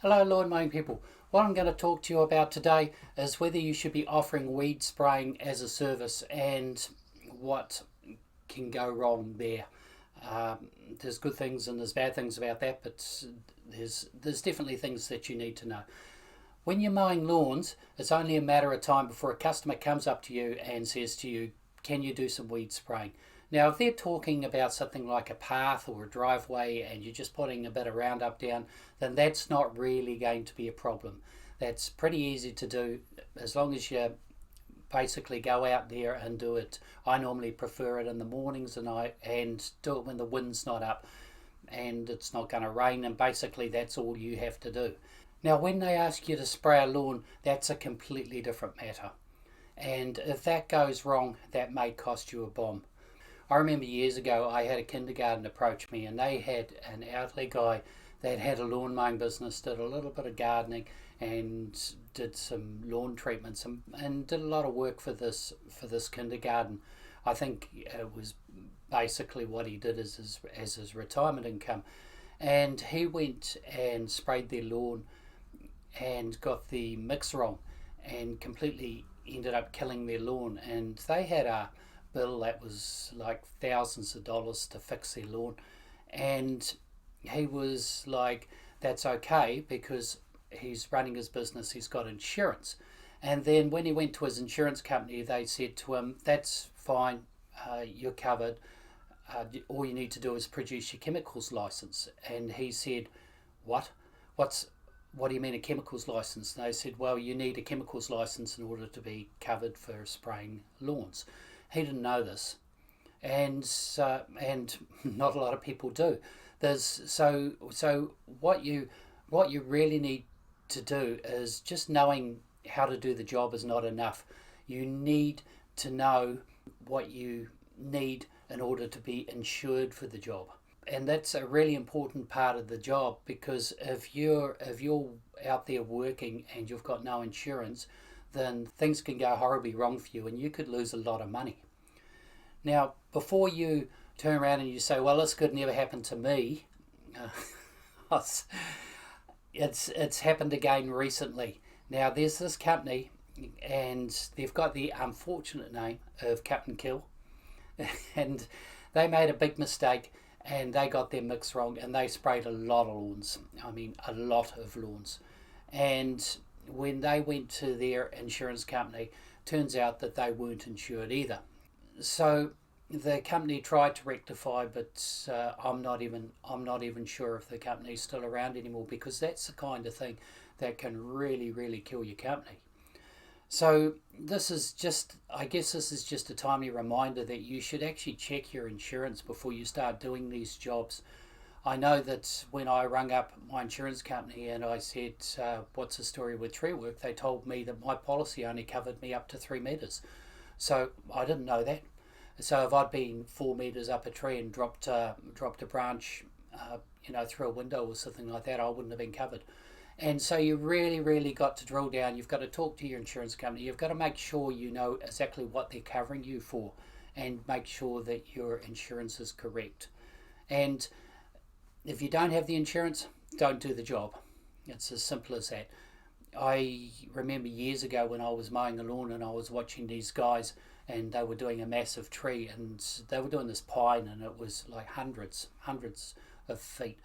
Hello lawn mowing people. What I'm going to talk to you about today is whether you should be offering weed spraying as a service and what can go wrong there. There's good things and there's bad things about that, but there's definitely things that you need to know. When you're mowing lawns, it's only a matter of time before a customer comes up to you and says to you, can you do some weed spraying? Now, if they're talking about something like a path or a driveway and you're just putting a bit of Roundup down, then that's not really going to be a problem. That's pretty easy to do as long as you basically go out there and do it. I normally prefer it in the mornings and do it when the wind's not up and it's not going to rain, and basically that's all you have to do. Now, when they ask you to spray a lawn, that's a completely different matter. And if that goes wrong, that may cost you a bomb. I remember years ago I had a kindergarten approach me, and they had an elderly guy that had a lawn mowing business, did a little bit of gardening and did some lawn treatments and did a lot of work for this kindergarten. I think it was basically what he did as his retirement income. And he went and sprayed their lawn and got the mix wrong and completely ended up killing their lawn. And they had a bill that was like thousands of dollars to fix their lawn, and he was like, that's okay because he's running his business, he's got insurance. And then when he went to his insurance company, they said to him, that's fine, you're covered, all you need to do is produce your chemicals license. And he said, what do you mean a chemicals license? And they said, well, you need a chemicals license in order to be covered for spraying lawns. He didn't know this, and not a lot of people do. So what you really need to do is just knowing how to do the job is not enough. You need to know what you need in order to be insured for the job, and that's a really important part of the job, because if you're out there working and you've got no insurance, then things can go horribly wrong for you and you could lose a lot of money. Now, before you turn around and you say, well, this could never happen to me, it's happened again recently. Now, there's this company and they've got the unfortunate name of Captain Kill, and they made a big mistake and they got their mix wrong and they sprayed a lot of lawns. I mean, a lot of lawns. And when they went to their insurance company, turns out that they weren't insured either. So the company tried to rectify, but I'm not even sure if the company's still around anymore, because that's the kind of thing that can really, really kill your company. So I guess this is just a timely reminder that you should actually check your insurance before you start doing these jobs. I know that when I rung up my insurance company and I said, what's the story with tree work, they told me that my policy only covered me up to 3 metres. So I didn't know that. So if I'd been 4 metres up a tree and dropped a branch, through a window or something like that, I wouldn't have been covered. And so you really, really got to drill down. You've got to talk to your insurance company. You've got to make sure you know exactly what they're covering you for, and make sure that your insurance is correct. And if you don't have the insurance, don't do the job. It's as simple as that. I remember years ago when I was mowing the lawn and I was watching these guys and they were doing a massive tree, and they were doing this pine, and it was like hundreds of feet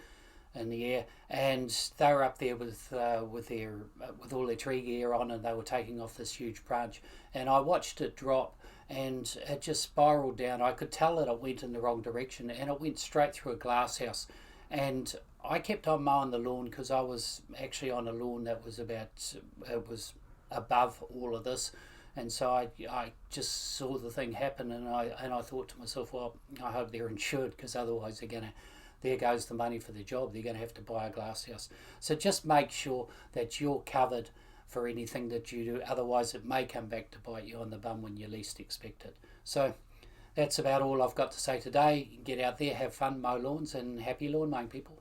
in the air, and they were up there with all their tree gear on, and they were taking off this huge branch, and I watched it drop and it just spiraled down. I could tell that it went in the wrong direction and it went straight through a glass house. And I kept on mowing the lawn because I was actually on a lawn that was above all of this, and so I just saw the thing happen, and I thought to myself, well, I hope they're insured, because otherwise there goes the money for the job. They're going to have to buy a glass house. So just make sure that you're covered for anything that you do, otherwise it may come back to bite you on the bum when you least expect it. So that's about all I've got to say today. Get out there, have fun, mow lawns, and happy lawn mowing, people.